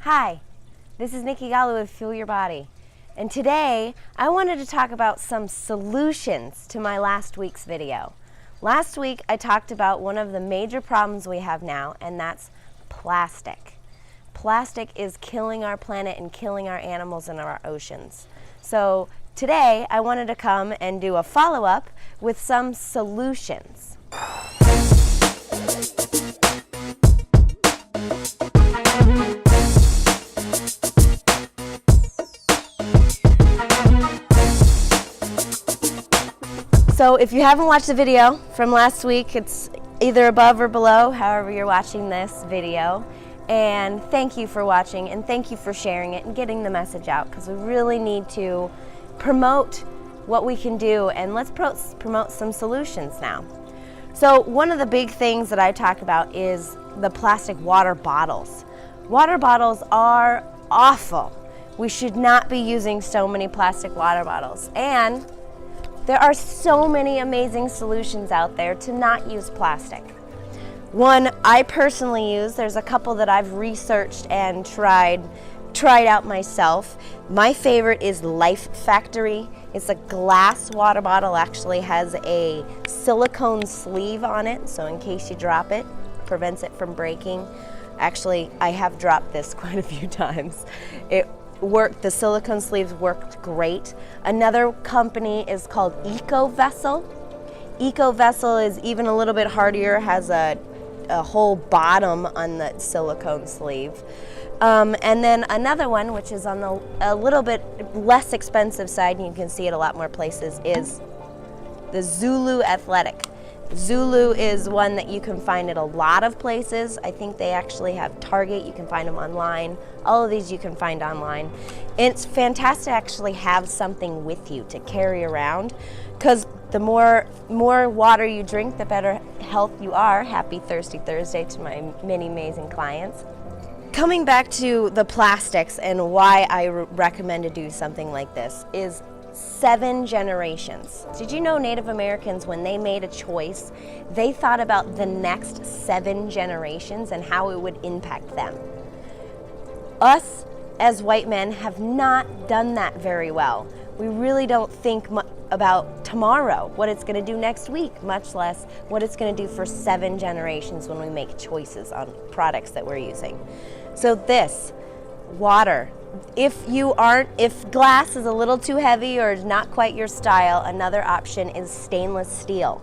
Hi, this is Nikki Golly with Fuel Your Body, and today I wanted to talk about some solutions to my last week's video. Last week I talked about one of the major problems we have now, and that's plastic. Plastic is killing our planet and killing our animals and our oceans. So today I wanted to come and do a follow-up with some solutions. So if you haven't watched the video from last week, it's either above or below, however you're watching this video. And thank you for watching, and thank you for sharing it and getting the message out, because we really need to promote what we can do, and let's promote some solutions now. So one of the big things that I talk about is the plastic water bottles. Water bottles are awful. We should not be using so many plastic water bottles. And there are so many amazing solutions out there to not use plastic. One I personally use, there's a couple that I've researched and tried out myself. My favorite is Life Factory. It's a glass water bottle, actually has a silicone sleeve on it, so in case you drop it, prevents it from breaking. Actually, I have dropped this quite a few times. The silicone sleeves worked great. Another company is called Eco Vessel. Eco Vessel is even a little bit hardier, has a whole bottom on the silicone sleeve. And then another one, which is on a little bit less expensive side, and you can see it a lot more places, is the Zulu Athletic. Zulu is one that you can find at a lot of places. I think they actually have Target. You can find them online. All of these you can find online. And it's fantastic to actually have something with you to carry around, because the more water you drink, the better health you are. Happy Thirsty Thursday to my many amazing clients. Coming back to the plastics and why I recommend to do something like this is 7 generations. Did you know Native Americans, when they made a choice, they thought about the next 7 generations and how it would impact them? Us, as white men, have not done that very well. We really don't think about tomorrow, what it's going to do next week, much less what it's going to do for 7 generations when we make choices on products that we're using. So this, water. If glass is a little too heavy or not quite your style, another option is stainless steel.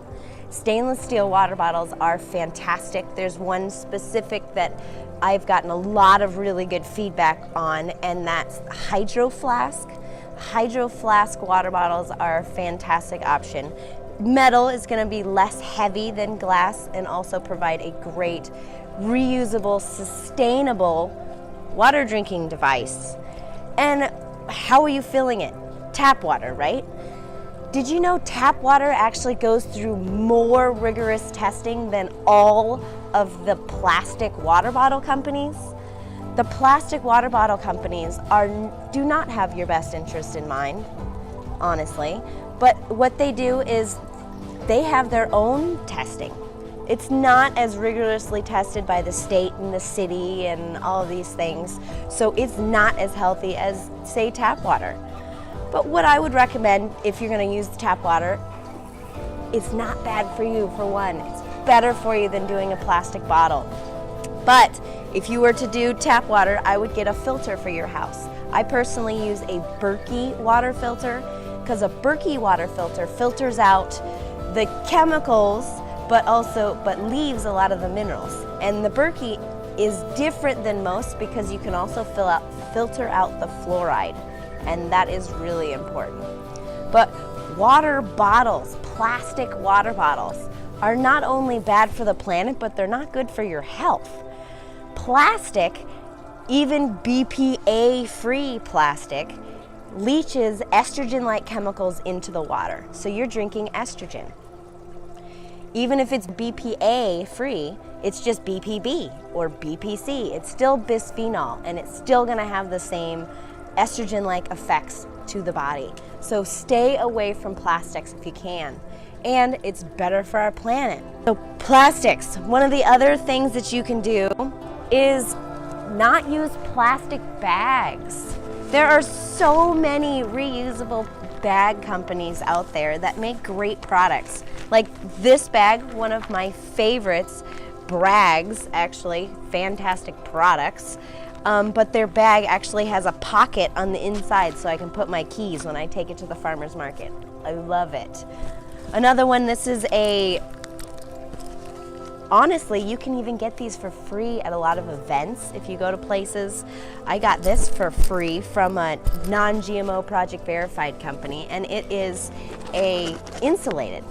Stainless steel water bottles are fantastic. There's one specific that I've gotten a lot of really good feedback on, and that's Hydro Flask. Hydro Flask water bottles are a fantastic option. Metal is going to be less heavy than glass and also provide a great reusable, sustainable water drinking device. And how are you filling it? Tap water, right? Did you know tap water actually goes through more rigorous testing than all of the plastic water bottle companies? The plastic water bottle companies do not have your best interest in mind, honestly. But what they do is they have their own testing. It's not as rigorously tested by the state and the city and all of these things, so it's not as healthy as, say, tap water. But what I would recommend if you're going to use the tap water, it's not bad for you, for one. It's better for you than doing a plastic bottle. But if you were to do tap water, I would get a filter for your house. I personally use a Berkey water filter, because a Berkey water filter filters out the chemicals but leaves a lot of the minerals. And the Berkey is different than most because you can also filter out the fluoride, and that is really important. But water bottles, plastic water bottles, are not only bad for the planet, but they're not good for your health. Plastic, even BPA-free plastic, leaches estrogen-like chemicals into the water, so you're drinking estrogen. Even if it's BPA free, it's just BPB or BPC. It's still bisphenol, and it's still going to have the same estrogen-like effects to the body. So stay away from plastics if you can. And it's better for our planet. So plastics, one of the other things that you can do is not use plastic bags. There are so many reusable bag companies out there that make great products. Like this bag, one of my favorites, Bragg's, actually, fantastic products. But their bag actually has a pocket on the inside so I can put my keys when I take it to the farmer's market. I love it. Another one, this is honestly, you can even get these for free at a lot of events if you go to places. I got this for free from a non-GMO Project Verified company, and it is insulated,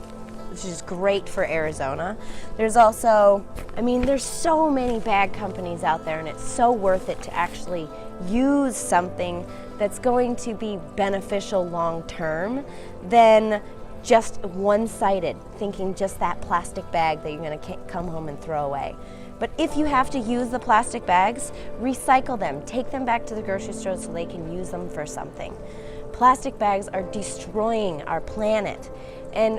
which is great for Arizona. There's also, there's so many bag companies out there, and it's so worth it to actually use something that's going to be beneficial long term than just one-sided, thinking just that plastic bag that you're going to come home and throw away. But if you have to use the plastic bags, recycle them. Take them back to the grocery store so they can use them for something. Plastic bags are destroying our planet. And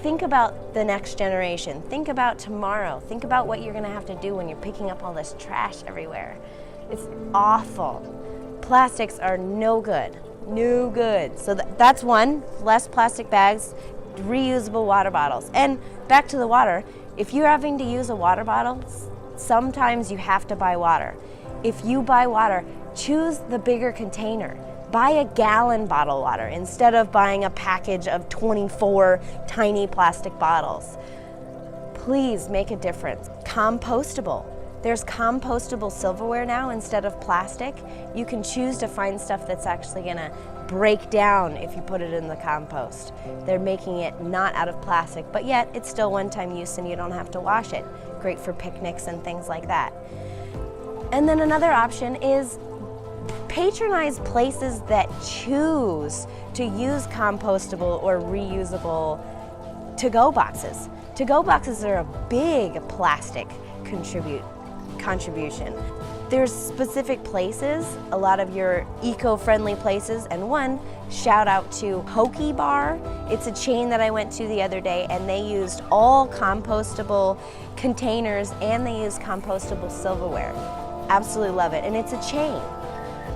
think about the next generation. Think about tomorrow. Think about what you're going to have to do when you're picking up all this trash everywhere. It's awful. Plastics are no good. No good. So that's one, less plastic bags, reusable water bottles. And back to the water, if you're having to use a water bottle, sometimes you have to buy water. If you buy water, choose the bigger container. Buy a gallon bottle water instead of buying a package of 24 tiny plastic bottles. Please make a difference. Compostable. There's compostable silverware now instead of plastic. You can choose to find stuff that's actually gonna break down if you put it in the compost. They're making it not out of plastic, but yet it's still one-time use and you don't have to wash it. Great for picnics and things like that. And then another option is patronize places that choose to use compostable or reusable to-go boxes. To-go boxes are a big plastic contribution. There's specific places, a lot of your eco-friendly places, and one, shout out to Hokey Bar. It's a chain that I went to the other day, and they used all compostable containers and they used compostable silverware. Absolutely love it, and it's a chain.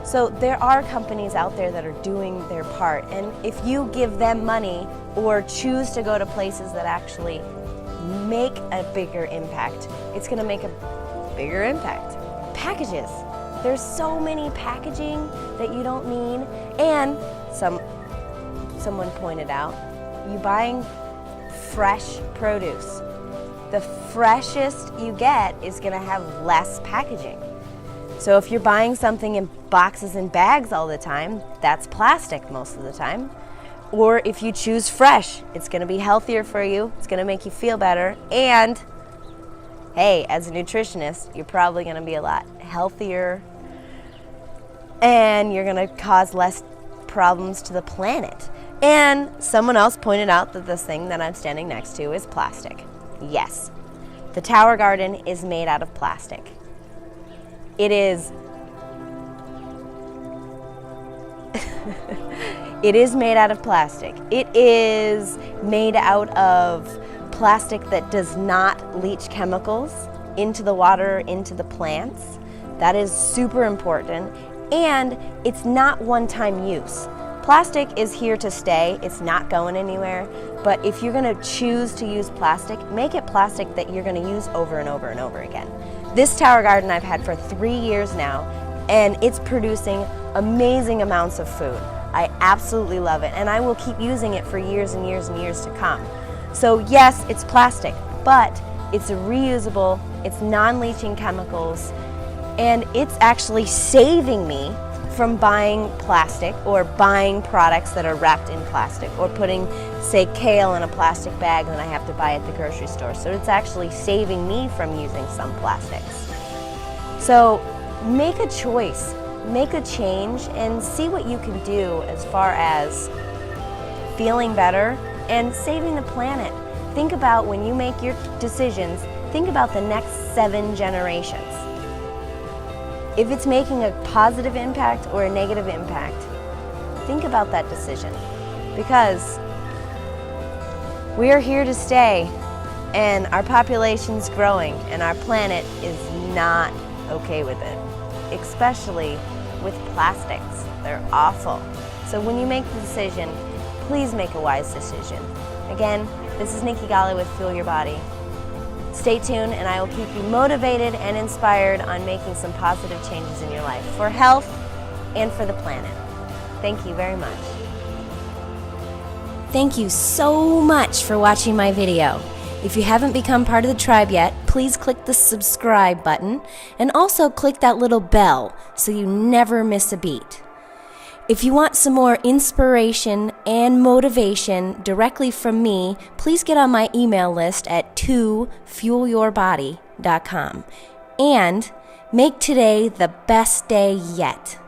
So there are companies out there that are doing their part, and if you give them money or choose to go to places that actually make a bigger impact, it's going to make a bigger impact. Packages. There's so many packaging that you don't need, and someone pointed out, you buying fresh produce. The freshest you get is going to have less packaging. So if you're buying something in boxes and bags all the time, that's plastic most of the time. Or if you choose fresh, it's going to be healthier for you, it's going to make you feel better, and hey, as a nutritionist, you're probably going to be a lot healthier and you're going to cause less problems to the planet. And someone else pointed out that this thing that I'm standing next to is plastic. Yes, the Tower Garden is made out of plastic. It is it is made out of plastic. It is made out of plastic that does not leach chemicals into the water, into the plants. That is super important. And it's not one-time use. Plastic is here to stay. It's not going anywhere. But if you're going to choose to use plastic, make it plastic that you're going to use over and over and over again. This Tower Garden I've had for 3 years now, and it's producing amazing amounts of food. I absolutely love it, and I will keep using it for years and years and years to come. So yes, it's plastic, but it's reusable, it's non-leaching chemicals, and it's actually saving me from buying plastic or buying products that are wrapped in plastic or putting, say, kale in a plastic bag that I have to buy at the grocery store. So it's actually saving me from using some plastics. So make a choice, make a change, and see what you can do as far as feeling better and saving the planet. Think about when you make your decisions, think about the next 7 generations. If it's making a positive impact or a negative impact, think about that decision, because we are here to stay and our population's growing and our planet is not okay with it, especially with plastics. They're awful. So when you make the decision, please make a wise decision. Again, this is Nikki Golly with Fuel Your Body. Stay tuned and I will keep you motivated and inspired on making some positive changes in your life for health and for the planet. Thank you very much. Thank you so much for watching my video. If you haven't become part of the tribe yet, please click the subscribe button and also click that little bell so you never miss a beat. If you want some more inspiration and motivation directly from me, please get on my email list at tofuelyourbody.com and make today the best day yet.